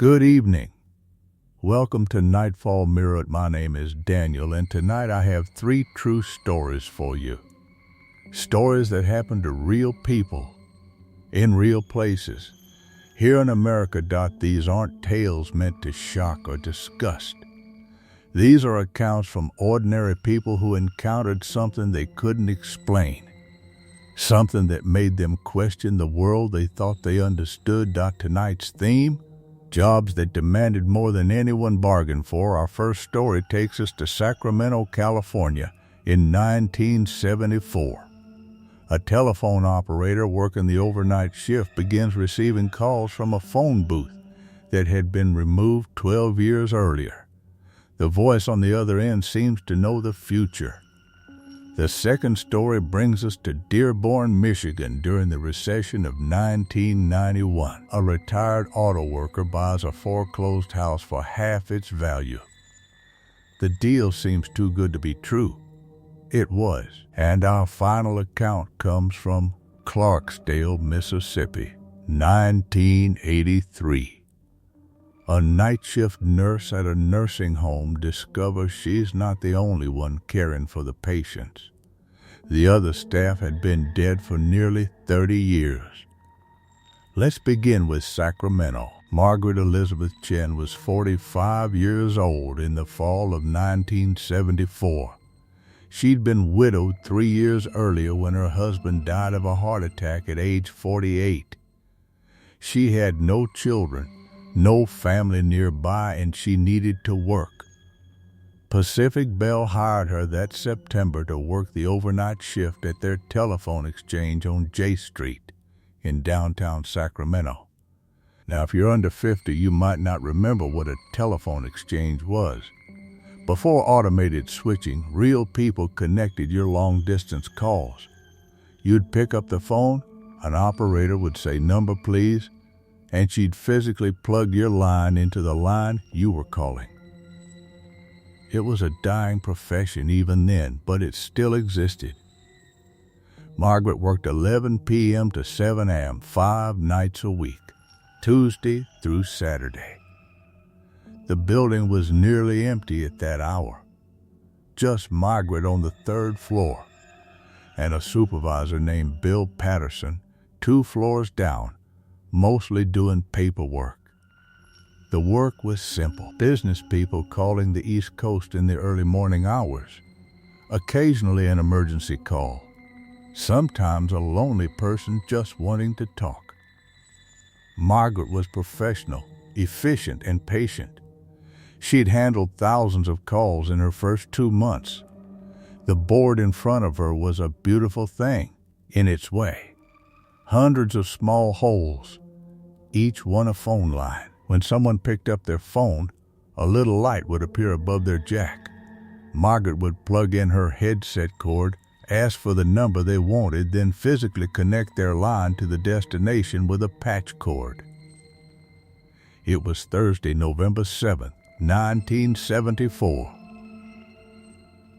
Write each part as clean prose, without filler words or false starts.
Good evening. Welcome to Nightfall Mirror. My name is Daniel, and tonight I have 3 true stories for you. Stories that happen to real people, in real places. Here in America, these aren't tales meant to shock or disgust. These are accounts from ordinary people who encountered something they couldn't explain. Something that made them question the world they thought they understood. Tonight's theme: jobs that demanded more than anyone bargained for. Our first story takes us to Sacramento, California in 1974. A telephone operator working the overnight shift begins receiving calls from a phone booth that had been removed 12 years earlier. The voice on the other end seems to know the future. The second story brings us to Dearborn, Michigan during the recession of 1991. A retired auto worker buys a foreclosed house for half its value. The deal seems too good to be true. It was. And our final account comes from Clarksdale, Mississippi, 1983. A night shift nurse at a nursing home discovers she's not the only one caring for the patients. The other staff had been dead for nearly 30 years. Let's begin with Sacramento. Margaret Elizabeth Chen was 45 years old in the fall of 1974. She'd been widowed 3 years earlier when her husband died of a heart attack at age 48. She had no children, no family nearby, and she needed to work. Pacific Bell hired her that September to work the overnight shift at their telephone exchange on J Street in downtown Sacramento. Now, if you're under 50, you might not remember what a telephone exchange was. Before automated switching, real people connected your long-distance calls. You'd pick up the phone, an operator would say, "Number, please," and she'd physically plug your line into the line you were calling. It was a dying profession even then, but it still existed. Margaret worked 11 p.m. to 7 a.m. 5 nights a week, Tuesday through Saturday. The building was nearly empty at that hour. Just Margaret on the 3rd floor, and a supervisor named Bill Patterson 2 floors down, mostly doing paperwork. The work was simple. Business people calling the East Coast in the early morning hours. Occasionally an emergency call. Sometimes a lonely person just wanting to talk. Margaret was professional, efficient, and patient. She'd handled thousands of calls in her first 2 months. The board in front of her was a beautiful thing in its way. Hundreds of small holes, each one a phone line. When someone picked up their phone, a little light would appear above their jack. Margaret would plug in her headset cord, ask for the number they wanted, then physically connect their line to the destination with a patch cord. It was Thursday, November 7th, 1974.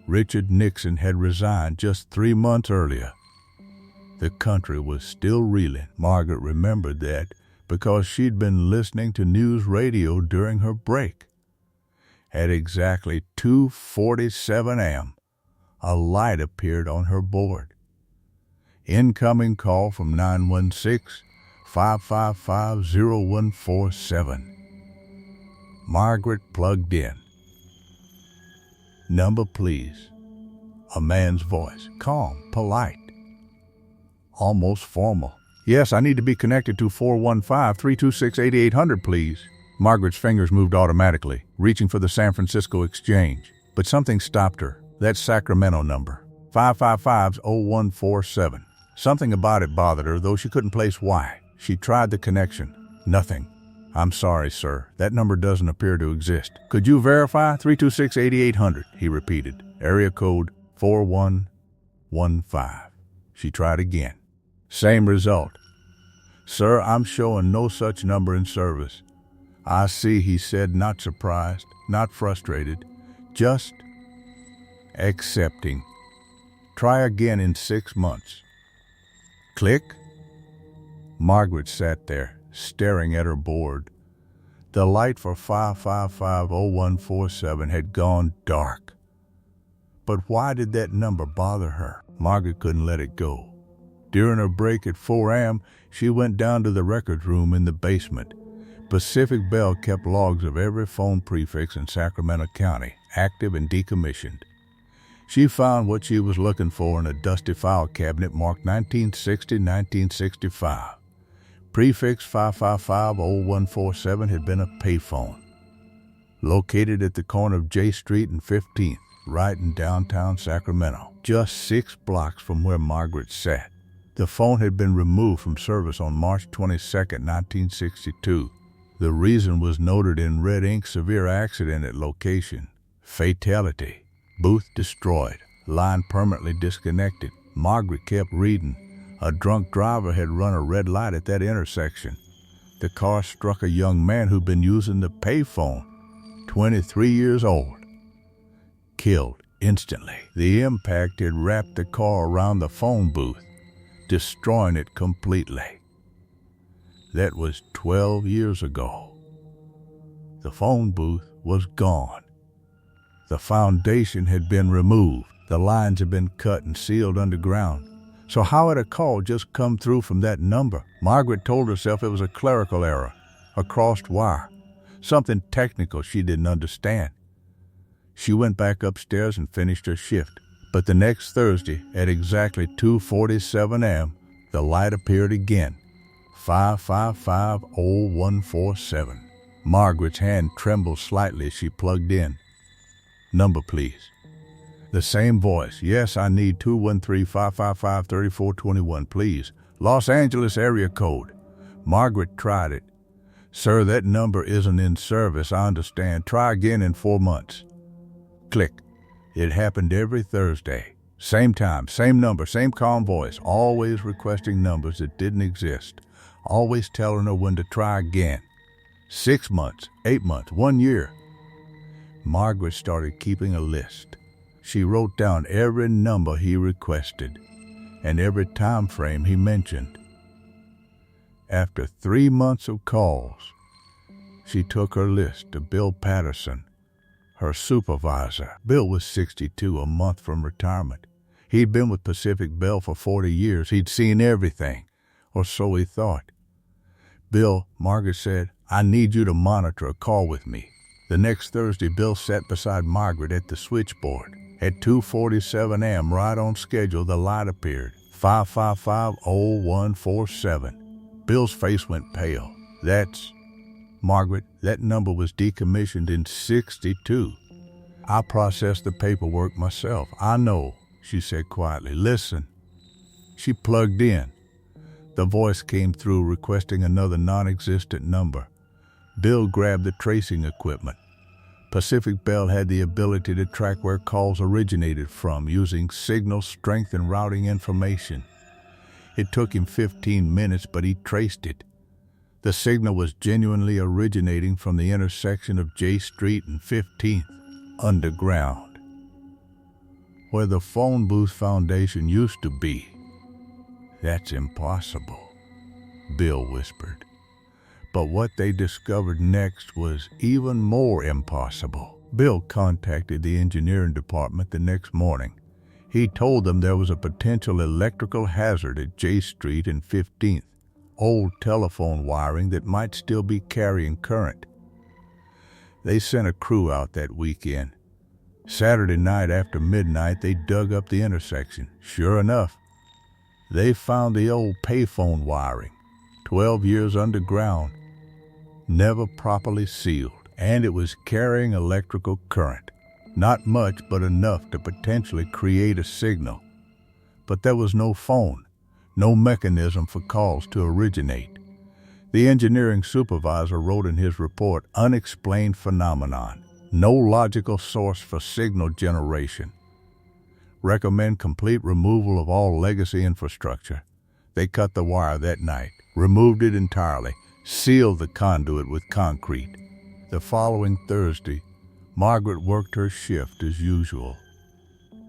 Richard Nixon had resigned just 3 months earlier. The country was still reeling. Margaret remembered that because she'd been listening to news radio during her break. At exactly 2:47 a.m., a light appeared on her board. Incoming call from 916-555-0147. Margaret plugged in. "Number, please." A man's voice, calm, polite, almost formal. "Yes, I need to be connected to 415-326-8800, please." Margaret's fingers moved automatically, reaching for the San Francisco exchange. But something stopped her. That Sacramento number, 555-0147. Something about it bothered her, though she couldn't place why. She tried the connection. Nothing. "I'm sorry, sir. That number doesn't appear to exist." "Could you verify 326-8800? He repeated. Area code 4115. She tried again. Same result. "Sir, I'm showing no such number in service." "I see," he said, not surprised, not frustrated, just accepting. "Try again in 6 months." Click. Margaret sat there, staring at her board. The light for 5550147 had gone dark. But why did that number bother her? Margaret couldn't let it go. During her break at 4 a.m., she went down to the records room in the basement. Pacific Bell kept logs of every phone prefix in Sacramento County, active and decommissioned. She found what she was looking for in a dusty file cabinet marked 1960-1965. Prefix 5550147 had been a payphone, located at the corner of J Street and 15th, right in downtown Sacramento, just 6 blocks from where Margaret sat. The phone had been removed from service on March 22, 1962. The reason was noted in red ink: severe accident at location. Fatality. Booth destroyed. Line permanently disconnected. Margaret kept reading. A drunk driver had run a red light at that intersection. The car struck a young man who'd been using the payphone, 23 years old. Killed instantly. The impact had wrapped the car around the phone booth, destroying it completely. That was 12 years ago. The phone booth was gone. The foundation had been removed. The lines had been cut and sealed underground. So how had a call just come through from that number? Margaret told herself it was a clerical error, a crossed wire, something technical she didn't understand. She went back upstairs and finished her shift. But the next Thursday, at exactly 2:47 a.m., the light appeared again. 5550147. Margaret's hand trembled slightly as she plugged in. Number, please. The same voice. Yes, I need 213-555-3421, please. Los Angeles area code. Margaret tried it. Sir, that number isn't in service, I understand. Try again in 4 months. Click. It happened every Thursday. Same time, same number, same calm voice, always requesting numbers that didn't exist, always telling her when to try again. 6 months, 8 months, 1 year. Margaret started keeping a list. She wrote down every number he requested and every time frame he mentioned. After 3 months of calls, she took her list to Bill Patterson, her supervisor. Bill was 62, a month from retirement. He'd been with Pacific Bell for 40 years. He'd seen everything, or so he thought. Bill, Margaret said, I need you to monitor a call with me. The next Thursday, Bill sat beside Margaret at the switchboard. At 2:47 a.m., right on schedule, the light appeared. 5550147. Bill's face went pale. That's Margaret, that number was decommissioned in 62. I processed the paperwork myself. I know, she said quietly. Listen. She plugged in. The voice came through requesting another non-existent number. Bill grabbed the tracing equipment. Pacific Bell had the ability to track where calls originated from using signal strength and routing information. It took him 15 minutes, but he traced it. The signal was genuinely originating from the intersection of J Street and 15th, underground, where the phone booth foundation used to be. That's impossible, Bill whispered. But what they discovered next was even more impossible. Bill contacted the engineering department the next morning. He told them there was a potential electrical hazard at J Street and 15th, old telephone wiring that might still be carrying current. They sent a crew out that weekend. Saturday night after midnight, they dug up the intersection. Sure enough, they found the old payphone wiring, 12 years underground, never properly sealed, and it was carrying electrical current. Not much, but enough to potentially create a signal. But there was no phone, no mechanism for calls to originate. The engineering supervisor wrote in his report, "Unexplained phenomenon. No logical source for signal generation. Recommend complete removal of all legacy infrastructure." They cut the wire that night, removed it entirely, sealed the conduit with concrete. The following Thursday, Margaret worked her shift as usual.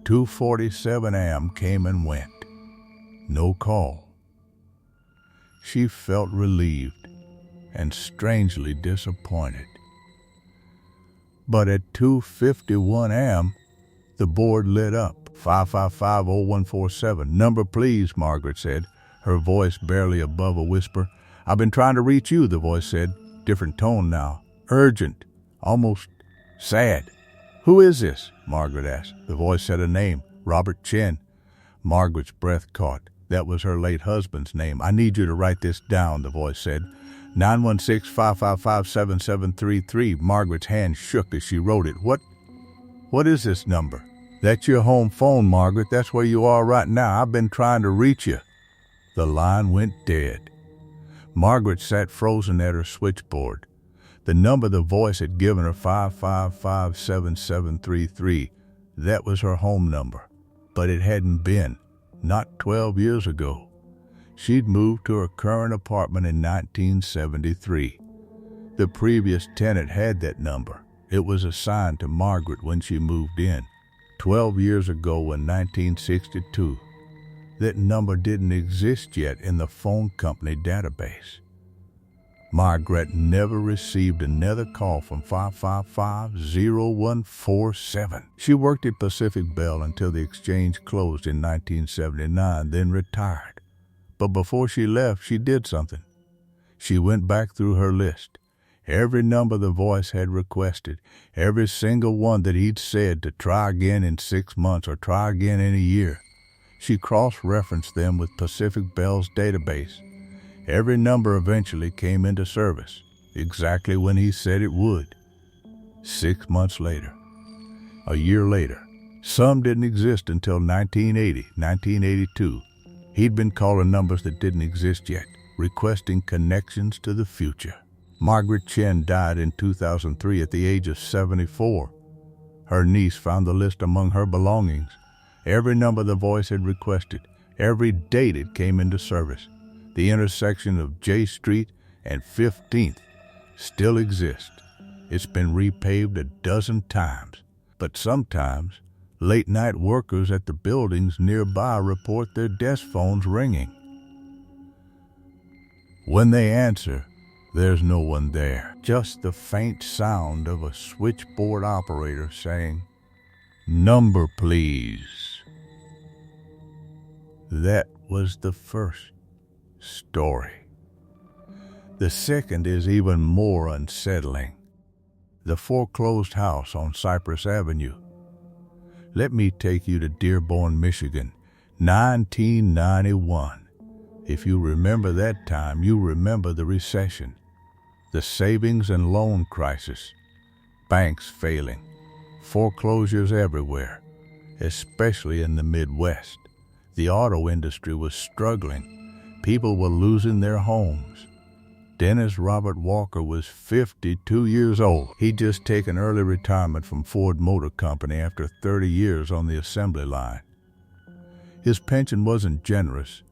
2:47 a.m. came and went. No call. She felt relieved. and strangely disappointed. But at 2:51 a.m., the board lit up. 555-0147. Number, please, Margaret said, her voice barely above a whisper. I've been trying to reach you, the voice said, different tone now. Urgent, almost sad. Who is this? Margaret asked. The voice said a name, Robert Chen. Margaret's breath caught. That was her late husband's name. I need you to write this down, the voice said. 916-555-7733. Margaret's hand shook as she wrote it. What is this number? That's your home phone, Margaret. That's where you are right now. I've been trying to reach you. The line went dead. Margaret sat frozen at her switchboard. The number the voice had given her, 555-7733, that was her home number. But it hadn't been, not 12 years ago. She'd moved to her current apartment in 1973. The previous tenant had that number. It was assigned to Margaret when she moved in. 12 years ago in 1962, that number didn't exist yet in the phone company database. Margaret never received another call from 555-0147. She worked at Pacific Bell until the exchange closed in 1979, then retired. But before she left, she did something. She went back through her list. Every number the voice had requested, every single one that he'd said to try again in 6 months or try again in a year. She cross-referenced them with Pacific Bell's database. Every number eventually came into service, exactly when he said it would. 6 months later, a year later, some didn't exist until 1980, 1982. He'd been calling numbers that didn't exist yet, requesting connections to the future. Margaret Chen died in 2003 at the age of 74. Her niece found the list among her belongings. Every number the voice had requested, every date it came into service. The intersection of J Street and 15th still exists. It's been repaved a dozen times, but sometimes late-night workers at the buildings nearby report their desk phones ringing. When they answer, there's no one there, just the faint sound of a switchboard operator saying, "Number, please." That was the first story. The second is even more unsettling. The foreclosed house on Cypress Avenue. Let me take you to Dearborn, Michigan, 1991. If you remember that time, you remember the recession, the savings and loan crisis, banks failing, foreclosures everywhere, especially in the Midwest. The auto industry was struggling. People were losing their homes. Dennis Robert Walker was 52 years old. He'd just taken early retirement from Ford Motor Company after 30 years on the assembly line. His pension wasn't generous,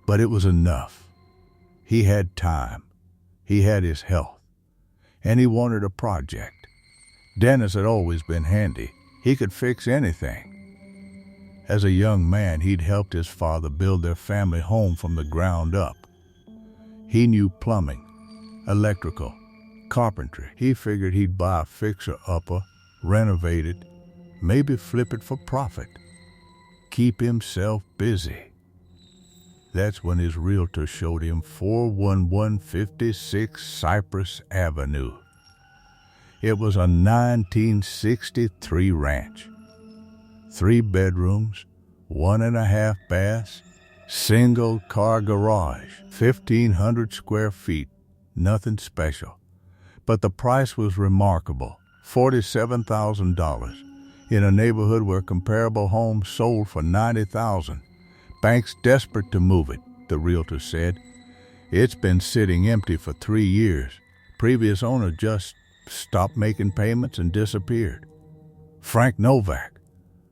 but it was enough. He had time. He had his health. And he wanted a project. Dennis had always been handy. He could fix anything. As a young man, he'd helped his father build their family home from the ground up. He knew plumbing, electrical, carpentry. He figured he'd buy a fixer-upper, renovate it, maybe flip it for profit. Keep himself busy. That's when his realtor showed him 41156 Cypress Avenue. It was a 1963 ranch. 3 bedrooms, 1.5 baths, single-car garage, 1,500 square feet, nothing special. But the price was remarkable, $47,000, in a neighborhood where comparable homes sold for $90,000. Banks desperate to move it, the realtor said. It's been sitting empty for 3 years. Previous owner just stopped making payments and disappeared. Frank Novak.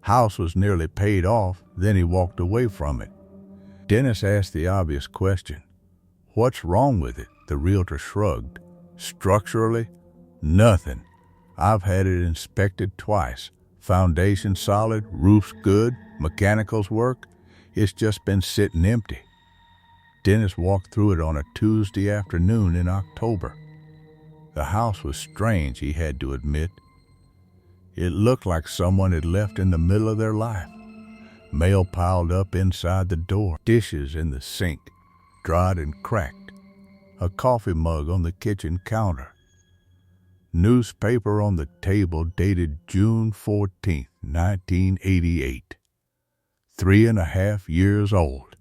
House was nearly paid off, then he walked away from it. Dennis asked the obvious question. What's wrong with it? The realtor shrugged. Structurally? Nothing. I've had it inspected twice. Foundation solid, roof's good, mechanicals work. It's just been sitting empty. Dennis walked through it on a Tuesday afternoon in October. The house was strange, he had to admit. It looked like someone had left in the middle of their life. Mail piled up inside the door, dishes in the sink, dried and cracked, a coffee mug on the kitchen counter, newspaper on the table dated June 14, 1988, 3.5 years old.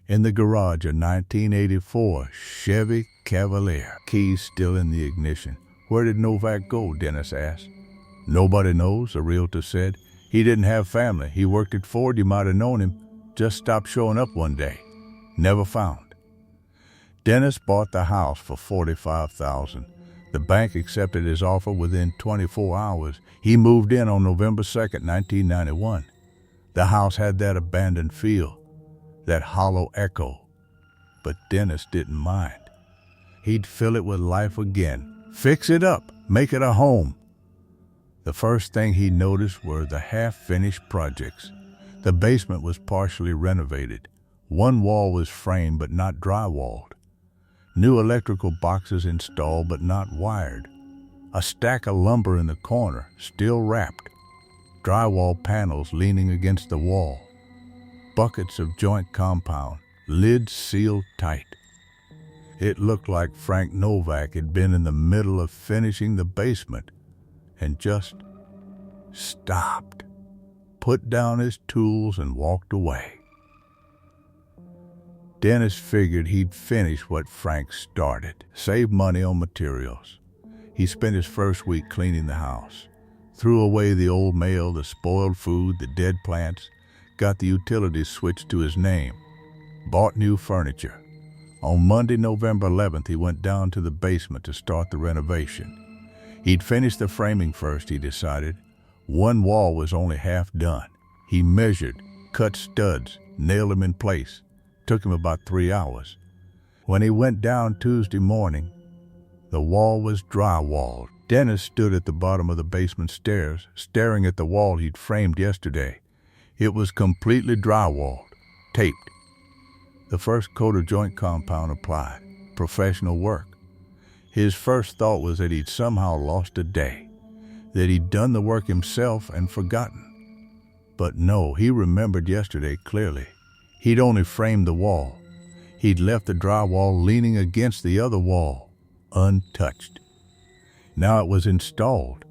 In the garage, a 1984 Chevy Cavalier, keys still in the ignition. Where did Novak go? Dennis asked. Nobody knows, the realtor said. He didn't have family. He worked at Ford. You might have known him. Just stopped showing up one day. Never found. Dennis bought the house for $45,000. The bank accepted his offer within 24 hours. He moved in on November 2, 1991. The house had that abandoned feel, that hollow echo. But Dennis didn't mind. He'd fill it with life again. Fix it up. Make it a home. The first thing he noticed were the half-finished projects. The basement was partially renovated. One wall was framed but not drywalled. New electrical boxes installed but not wired. A stack of lumber in the corner, still wrapped. Drywall panels leaning against the wall. Buckets of joint compound, lids sealed tight. It looked like Frank Novak had been in the middle of finishing the basement and just stopped, put down his tools and walked away. Dennis figured he'd finish what Frank started, save money on materials. He spent his first week cleaning the house, threw away the old mail, the spoiled food, the dead plants, got the utilities switched to his name, bought new furniture. On Monday, November 11th, he went down to the basement to start the renovation. He'd finish the framing first, he decided. One wall was only half done. He measured, cut studs, nailed them in place. Took him about 3 hours. When he went down Tuesday morning, the wall was drywalled. Dennis stood at the bottom of the basement stairs, staring at the wall he'd framed yesterday. It was completely drywalled, taped. The first coat of joint compound applied. Professional work. His first thought was that he'd somehow lost a day, that he'd done the work himself and forgotten. But no, he remembered yesterday clearly. He'd only framed the wall. He'd left the drywall leaning against the other wall, untouched. Now it was installed,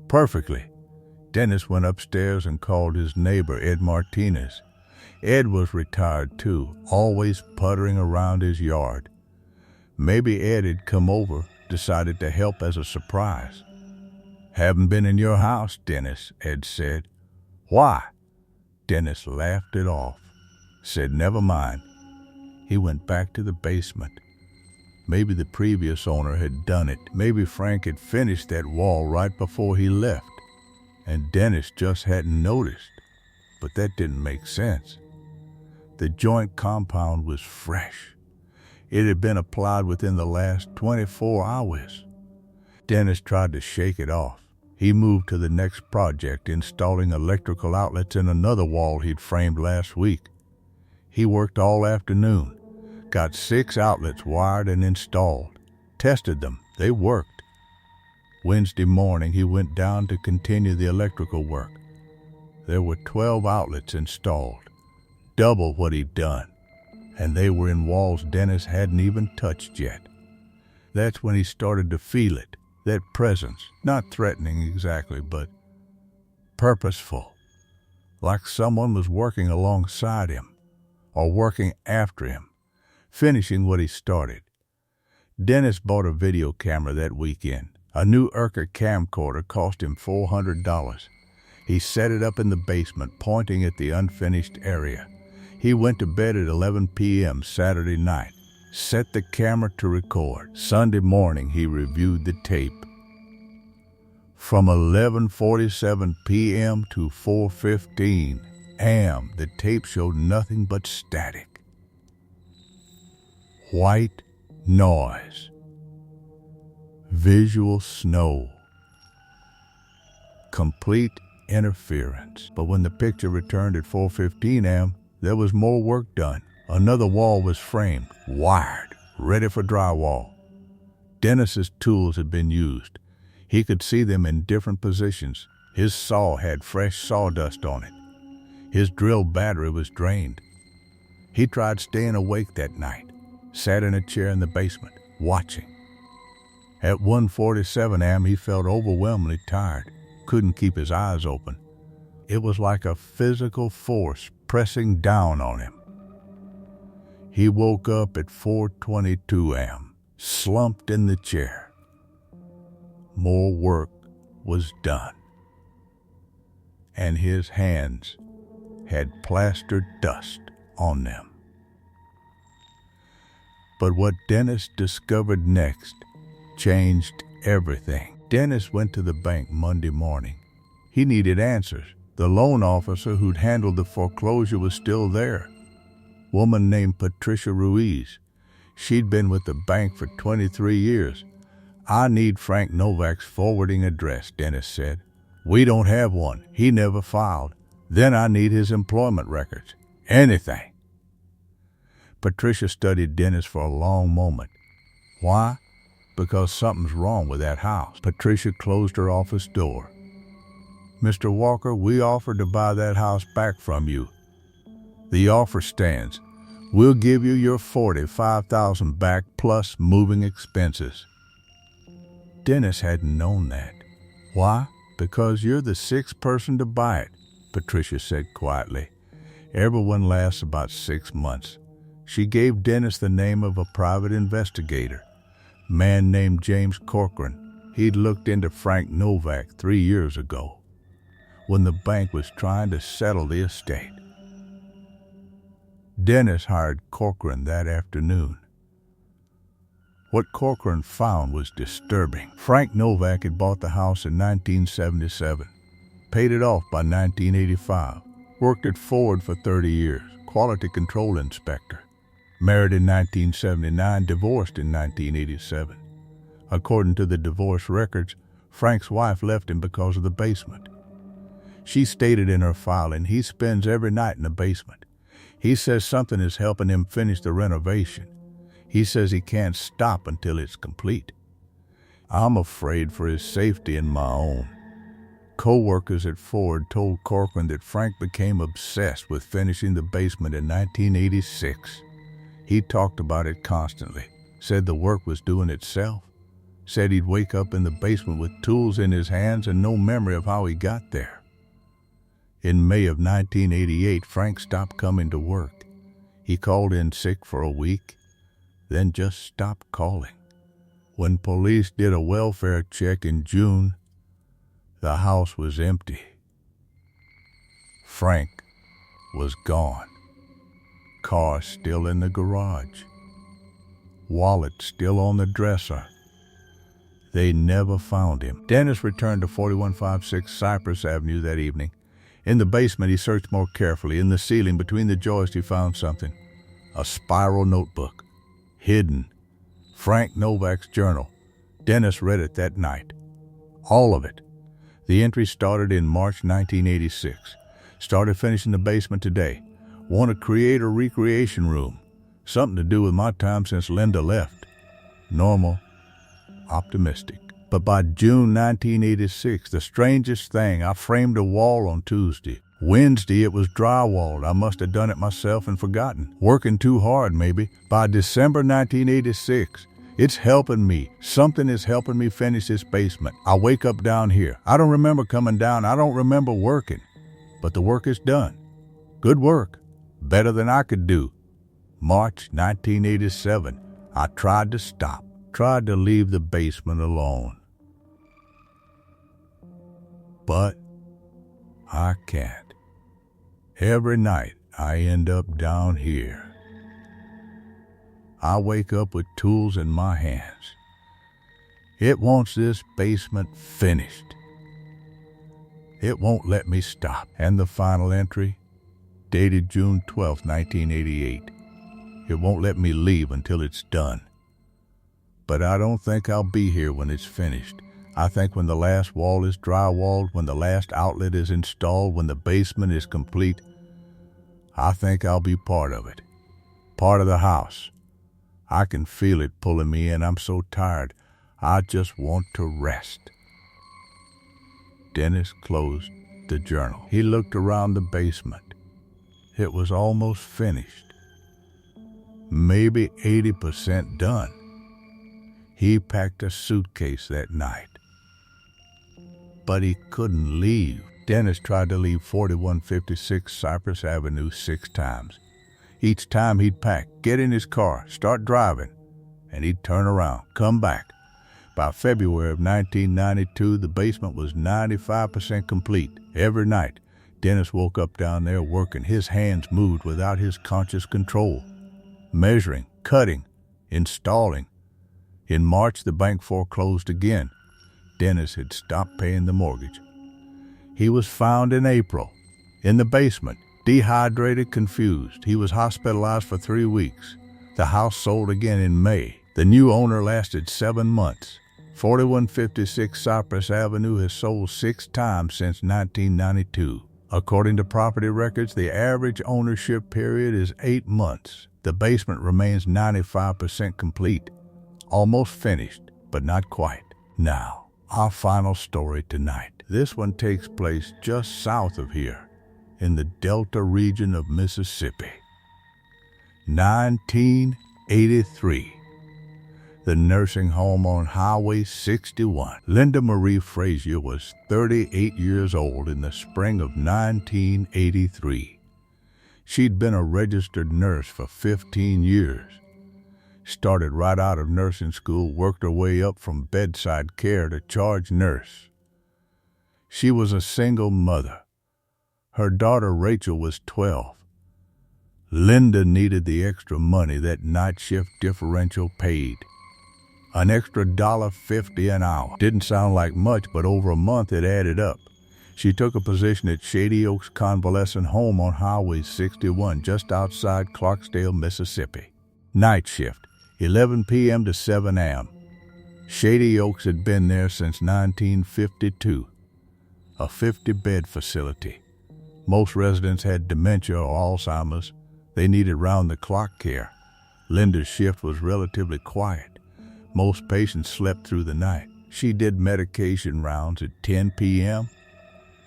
perfectly. Dennis went upstairs and called his neighbor, Ed Martinez. Ed was retired too, always puttering around his yard. Maybe Ed had come over, decided to help as a surprise. Haven't been in your house, Dennis, Ed said. Why? Dennis laughed it off, said never mind. He went back to the basement. Maybe the previous owner had done it. Maybe Frank had finished that wall right before he left, and Dennis just hadn't noticed. But that didn't make sense. The joint compound was fresh. It had been applied within the last 24 hours. Dennis tried to shake it off. He moved to the next project, installing electrical outlets in another wall he'd framed last week. He worked all afternoon, got 6 outlets wired and installed, tested them. They worked. Wednesday morning, he went down to continue the electrical work. There were 12 outlets installed, double what he'd done, and they were in walls Dennis hadn't even touched yet. That's when he started to feel it, that presence, not threatening exactly, but purposeful, like someone was working alongside him, or working after him, finishing what he started. Dennis bought a video camera that weekend. A new Urca camcorder cost him $400. He set it up in the basement, pointing at the unfinished area. He went to bed at 11 p.m. Saturday night, set the camera to record. Sunday morning, he reviewed the tape. From 11:47 p.m. to 4:15 a.m., the tape showed nothing but static. White noise. Visual snow. Complete interference. But when the picture returned at 4:15 a.m., there was more work done. Another wall was framed, wired, ready for drywall. Dennis's tools had been used. He could see them in different positions. His saw had fresh sawdust on it. His drill battery was drained. He tried staying awake that night, sat in a chair in the basement, watching. At 1:47 a.m., he felt overwhelmingly tired, couldn't keep his eyes open. It was like a physical force pressing down on him. He woke up at 4:22 a.m., slumped in the chair. More work was done, and his hands had plastered dust on them. But what Dennis discovered next changed everything. Dennis went to the bank Monday morning. He needed answers. The loan officer who'd handled the foreclosure was still there. Woman named Patricia Ruiz. She'd been with the bank for 23 years. "I need Frank Novak's forwarding address," Dennis said. "We don't have one. He never filed. Then I need his employment records. Anything." Patricia studied Dennis for a long moment. Why? Because something's wrong with that house. Patricia closed her office door. "Mr. Walker, we offered to buy that house back from you. The offer stands. We'll give you your $45,000 back plus moving expenses." Dennis hadn't known that. "Why? Because you're the sixth person to buy it," Patricia said quietly. "Everyone lasts about 6 months." She gave Dennis the name of a private investigator, a man named James Corcoran. He'd looked into Frank Novak 3 years ago, when the bank was trying to settle the estate. Dennis hired Corcoran that afternoon. What Corcoran found was disturbing. Frank Novak had bought the house in 1977, paid it off by 1985, worked at Ford for 30 years, quality control inspector, married in 1979, divorced in 1987. According to the divorce records, Frank's wife left him because of the basement. She stated in her filing he spends every night in the basement. He says something is helping him finish the renovation. He says he can't stop until it's complete. I'm afraid for his safety and my own. Co-workers at Ford told Corcoran that Frank became obsessed with finishing the basement in 1986. He talked about it constantly, said the work was doing itself, said he'd wake up in the basement with tools in his hands and no memory of how he got there. In May of 1988, Frank stopped coming to work. He called in sick for a week, then just stopped calling. When police did a welfare check in June, the house was empty. Frank was gone. Car still in the garage. Wallet still on the dresser. They never found him. Dennis returned to 4156 Cypress Avenue that evening. In the basement, he searched more carefully. In the ceiling between the joists, he found something. A spiral notebook. Hidden. Frank Novak's journal. Dennis read it that night. All of it. The entry started in March 1986. Started finishing the basement today. Want to create a recreation room. Something to do with my time since Linda left. Normal. Optimistic. But by June 1986, the strangest thing, I framed a wall on Tuesday. Wednesday, it was drywalled. I must have done it myself and forgotten. Working too hard, maybe. By December 1986, it's helping me. Something is helping me finish this basement. I wake up down here. I don't remember coming down. I don't remember working. But the work is done. Good work. Better than I could do. March 1987, I tried to stop. Tried to leave the basement alone. But I can't. Every night I end up down here. I wake up with tools in my hands. It wants this basement finished. It won't let me stop. And the final entry, dated June 12, 1988. It won't let me leave until it's done. But I don't think I'll be here when it's finished. I think when the last wall is drywalled, when the last outlet is installed, when the basement is complete, I think I'll be part of it. part of the house. I can feel it pulling me in. I'm so tired. I just want to rest. Dennis closed the journal. He looked around the basement. It was almost finished. Maybe 80% done. He packed a suitcase that night. But he couldn't leave. Dennis tried to leave 4156 Cypress Avenue 6 times. Each time he'd pack, get in his car, start driving, and he'd turn around, come back. By February of 1992, the basement was 95% complete. Every night, Dennis woke up down there working. His hands moved without his conscious control. Measuring, cutting, installing. In March, the bank foreclosed again. Dennis had stopped paying the mortgage. He was found in April, in the basement, dehydrated, confused. He was hospitalized for 3 weeks. The house sold again in May. The new owner lasted 7 months. 4156 Cypress Avenue has sold 6 times since 1992. According to property records, the average ownership period is 8 months. The basement remains 95% complete. Almost finished, but not quite. Now, our final story tonight. This one takes place just south of here, in the Delta region of Mississippi. 1983. The nursing home on Highway 61. Linda Marie Frazier was 38 years old in the spring of 1983. She'd been a registered nurse for 15 years. Started right out of nursing school, worked her way up from bedside care to charge nurse. She was a single mother. Her daughter Rachel was 12. Linda needed the extra money that night shift differential paid. An extra $1.50 an hour. Didn't sound like much, but over a month it added up. She took a position at Shady Oaks Convalescent Home on Highway 61, just outside Clarksdale, Mississippi. Night shift, 11 p.m. to 7 a.m. Shady Oaks had been there since 1952. A 50-bed facility. Most residents had dementia or Alzheimer's. They needed round-the-clock care. Linda's shift was relatively quiet. Most patients slept through the night. She did medication rounds at 10 p.m.,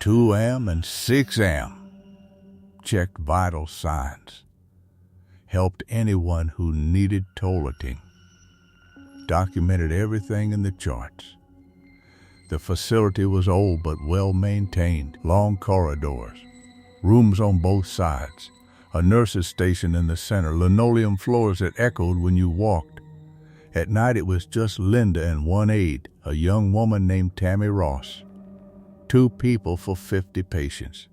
2 a.m., and 6 a.m. Checked vital signs. Helped anyone who needed toileting. Documented everything in the charts. The facility was old but well maintained. Long corridors. Rooms on both sides. A nurse's station in the center. Linoleum floors that echoed when you walked. At night it was just Linda and one aide, a young woman named Tammy Ross. 2 people for 50 patients.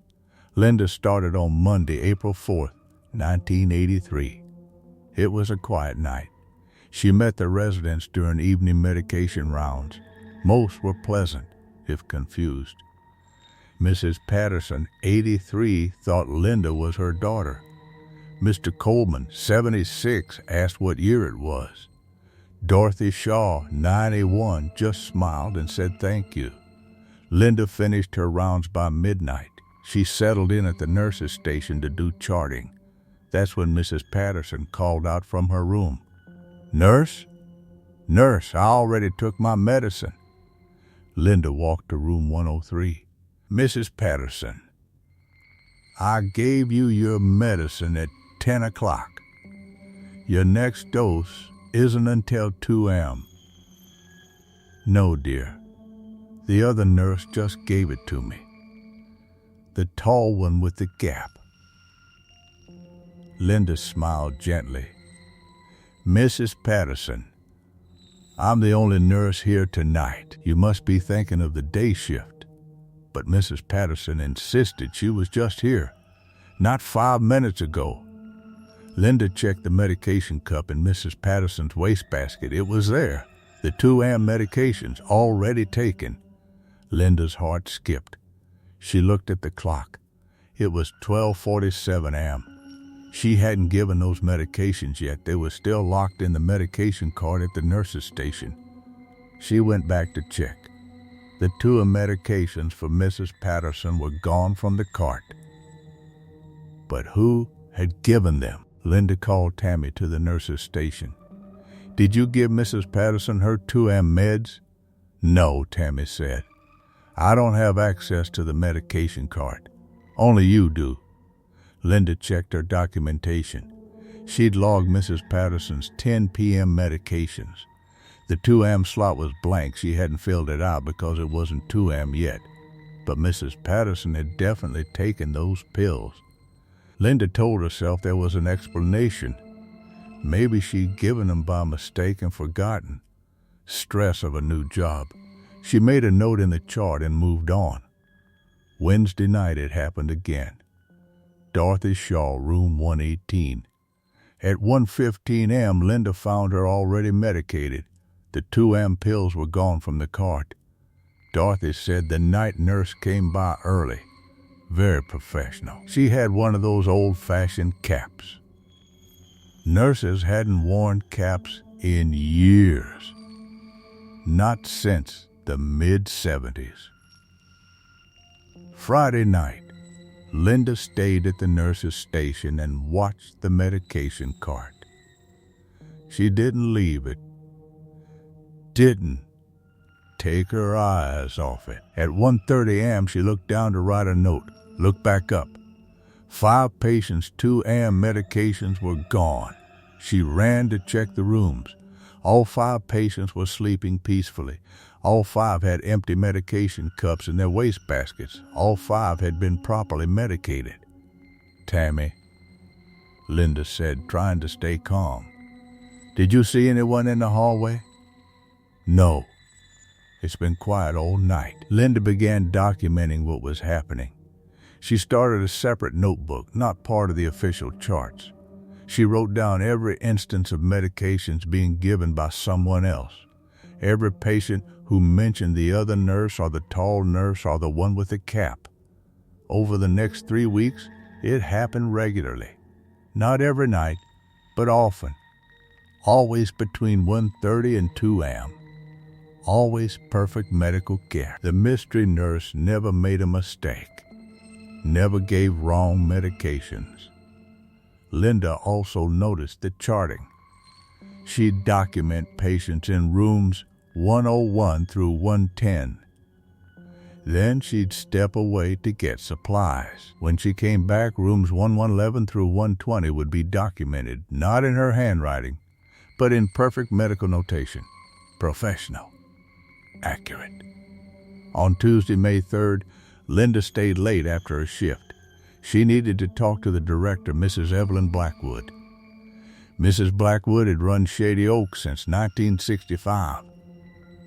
Linda started on Monday, April 4th, 1983. It was a quiet night. She met the residents during evening medication rounds. Most were pleasant, if confused. Mrs. Patterson, 83, thought Linda was her daughter. Mr. Coleman, 76, asked what year it was. Dorothy Shaw, 91, just smiled and said thank you. Linda finished her rounds by midnight. She settled in at the nurse's station to do charting. That's when Mrs. Patterson called out from her room. "Nurse? Nurse, I already took my medicine." Linda walked to room 103. "Mrs. Patterson, I gave you your medicine at 10 o'clock. Your next dose isn't until 2 a.m. "No, dear. The other nurse just gave it to me. The tall one with the gap." Linda smiled gently. "Mrs. Patterson, I'm the only nurse here tonight. You must be thinking of the day shift." But Mrs. Patterson insisted she was just here, not 5 minutes ago. Linda checked the medication cup in Mrs. Patterson's wastebasket. It was there, the 2 a.m. medications already taken. Linda's heart skipped. She looked at the clock. It was 12:47 a.m. She hadn't given those medications yet. They were still locked in the medication cart at the nurse's station. She went back to check. The 2 medications for Mrs. Patterson were gone from the cart. But who had given them? Linda called Tammy to the nurse's station. "Did you give Mrs. Patterson her 2M meds?" "No," Tammy said. "I don't have access to the medication card. Only you do." Linda checked her documentation. She'd logged Mrs. Patterson's 10 p.m. medications. The 2M slot was blank. She hadn't filled it out because it wasn't 2M yet. But Mrs. Patterson had definitely taken those pills. Linda told herself there was an explanation. Maybe she'd given them by mistake and forgotten. Stress of a new job. She made a note in the chart and moved on. Wednesday night it happened again. Dorothy Shaw, room 118. At 1:15 a.m., Linda found her already medicated. The 2M pills were gone from the cart. Dorothy said the night nurse came by early. Very professional. She had one of those old-fashioned caps. Nurses hadn't worn caps in years. Not since the mid-70s. Friday night, Linda stayed at the nurse's station and watched the medication cart. She didn't leave it. Didn't take her eyes off it. At 1:30 a.m., she looked down to write a note. Looked back up. 5 patients' 2M medications were gone. She ran to check the rooms. All 5 patients were sleeping peacefully. All 5 had empty medication cups in their wastebaskets. All 5 had been properly medicated. "Tammy," Linda said, trying to stay calm. "Did you see anyone in the hallway?" "No. It's been quiet all night." Linda began documenting what was happening. She started a separate notebook, not part of the official charts. She wrote down every instance of medications being given by someone else. Every patient who mentioned the other nurse or the tall nurse or the one with the cap. Over the next 3 weeks, it happened regularly. Not every night, but often. Always between 1:30 and 2 a.m. Always perfect medical care. The mystery nurse never made a mistake. Never gave wrong medications. Linda also noticed the charting. She'd document patients in rooms 101 through 110. Then she'd step away to get supplies. When she came back, rooms 1111 through 120 would be documented, not in her handwriting, but in perfect medical notation. Professional. Accurate. On Tuesday, May 3rd, Linda stayed late after her shift. She needed to talk to the director, Mrs. Evelyn Blackwood. Mrs. Blackwood had run Shady Oak since 1965.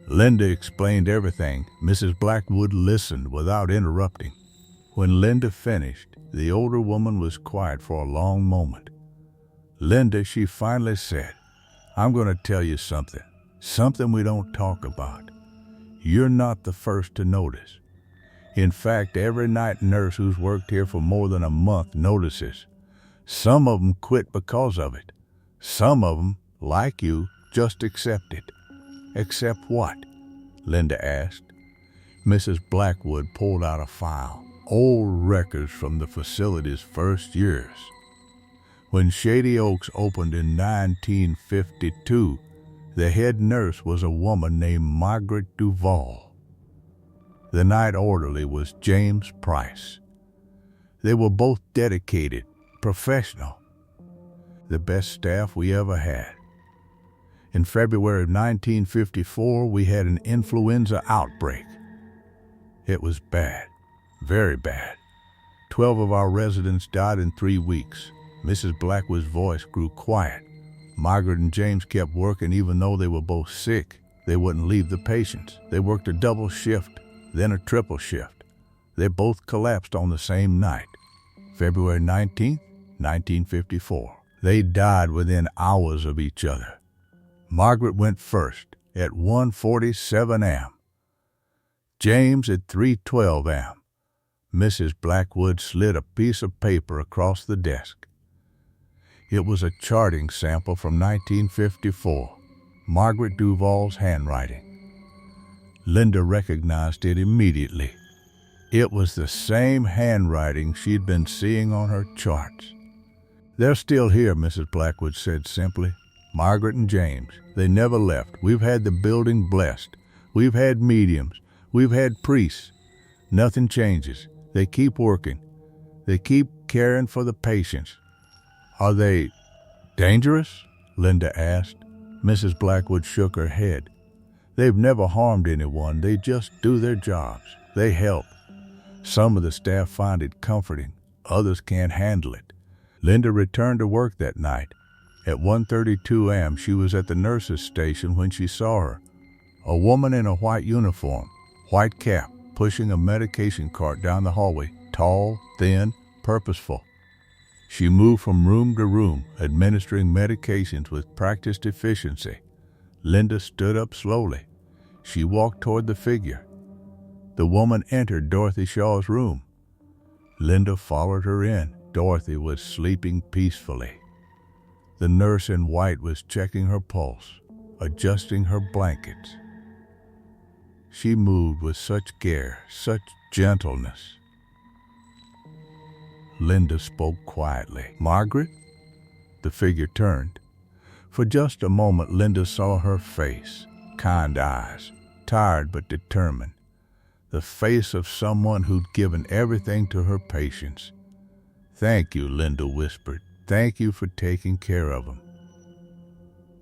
Linda explained everything. Mrs. Blackwood listened without interrupting. When Linda finished, the older woman was quiet for a long moment. "Linda," she finally said, "I'm going to tell you something. Something we don't talk about. You're not the first to notice. In fact, every night nurse who's worked here for more than a month notices. Some of them quit because of it. Some of them, like you, just accept it." "Accept what?" Linda asked. Mrs. Blackwood pulled out a file. Old records from the facility's first years. When Shady Oaks opened in 1952, the head nurse was a woman named Margaret Duval. The night orderly was James Price. They were both dedicated, professional. The best staff we ever had. In February of 1954, we had an influenza outbreak. It was bad, very bad. 12 of our residents died in 3 weeks. Mrs. Blackwood's voice grew quiet. Margaret and James kept working even though they were both sick. They wouldn't leave the patients. They worked a double shift, then a triple shift. They both collapsed on the same night, February 19th, 1954. They died within hours of each other. Margaret went first at 1:47 a.m. James at 3:12 a.m. Mrs. Blackwood slid a piece of paper across the desk. It was a charting sample from 1954, Margaret Duval's handwriting. Linda recognized it immediately. It was the same handwriting she'd been seeing on her charts. "They're still here," Mrs. Blackwood said simply. "Margaret and James. They never left. We've had the building blessed. We've had mediums. We've had priests. Nothing changes. They keep working. They keep caring for the patients." "Are they dangerous?" Linda asked. Mrs. Blackwood shook her head. "They've never harmed anyone. They just do their jobs. They help. Some of the staff find it comforting. Others can't handle it." Linda returned to work that night. At 1:32 a.m., she was at the nurse's station when she saw her. A woman in a white uniform, white cap, pushing a medication cart down the hallway, tall, thin, purposeful. She moved from room to room, administering medications with practiced efficiency. Linda stood up slowly. She walked toward the figure. The woman entered Dorothy Shaw's room. Linda followed her in. Dorothy was sleeping peacefully. The nurse in white was checking her pulse, adjusting her blankets. She moved with such care, such gentleness. Linda spoke quietly. "Margaret?" The figure turned. For just a moment, Linda saw her face, kind eyes, tired but determined. The face of someone who'd given everything to her patients. "Thank you," Linda whispered. "Thank you for taking care of them."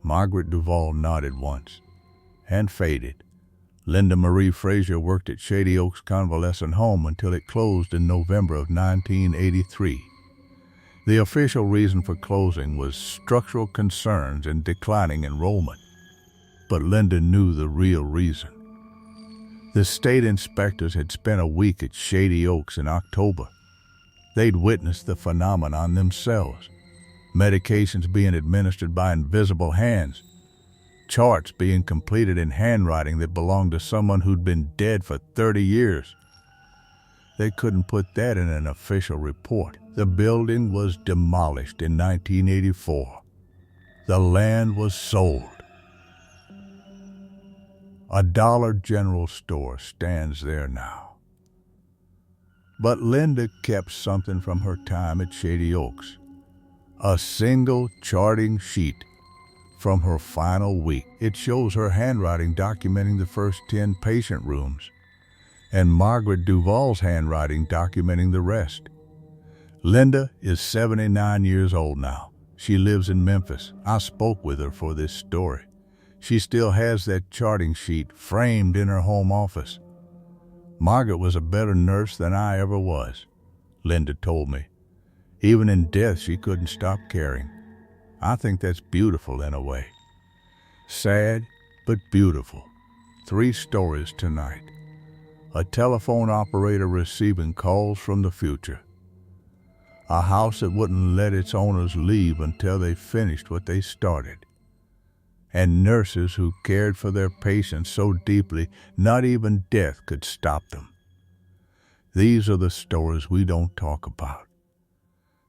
Margaret Duval nodded once and faded. Linda Marie Frazier worked at Shady Oaks Convalescent Home until it closed in November of 1983. The official reason for closing was structural concerns and declining enrollment. But Linda knew the real reason. The state inspectors had spent a week at Shady Oaks in October. They'd witnessed the phenomenon themselves. Medications being administered by invisible hands. Charts being completed in handwriting that belonged to someone who'd been dead for 30 years. They couldn't put that in an official report. The building was demolished in 1984. The land was sold. A Dollar General store stands there now. But Linda kept something from her time at Shady Oaks. A single charting sheet from her final week. It shows her handwriting documenting the first 10 patient rooms, and Margaret Duval's handwriting documenting the rest. Linda is 79 years old now. She lives in Memphis. I spoke with her for this story. She still has that charting sheet framed in her home office. "Margaret was a better nurse than I ever was," Linda told me. "Even in death, she couldn't stop caring." I think that's beautiful in a way. Sad, but beautiful. 3 stories tonight. A telephone operator receiving calls from the future. A house that wouldn't let its owners leave until they finished what they started. And nurses who cared for their patients so deeply, not even death could stop them. These are the stories we don't talk about.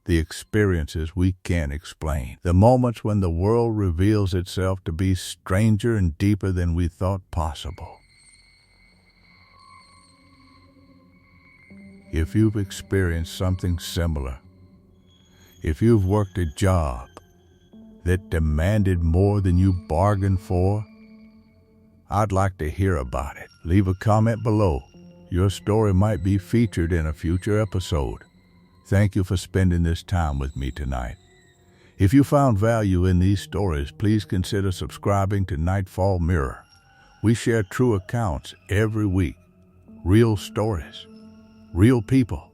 The experiences we can't explain. The moments when the world reveals itself to be stranger and deeper than we thought possible. If you've experienced something similar, if you've worked a job that demanded more than you bargained for, I'd like to hear about it. Leave a comment below. Your story might be featured in a future episode. Thank you for spending this time with me tonight. If you found value in these stories, please consider subscribing to Nightfall Mirror. We share true accounts every week. Real stories. Real people.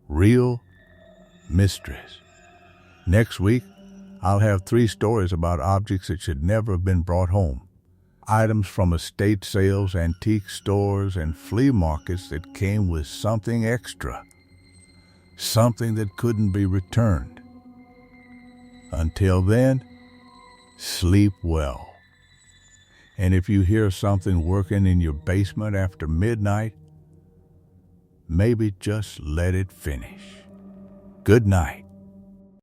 Real mysteries. Next week, I'll have 3 stories about objects that should never have been brought home. Items from estate sales, antique stores, and flea markets that came with something extra. Something that couldn't be returned. Until then, sleep well. And if you hear something working in your basement after midnight, maybe just let it finish. Good night.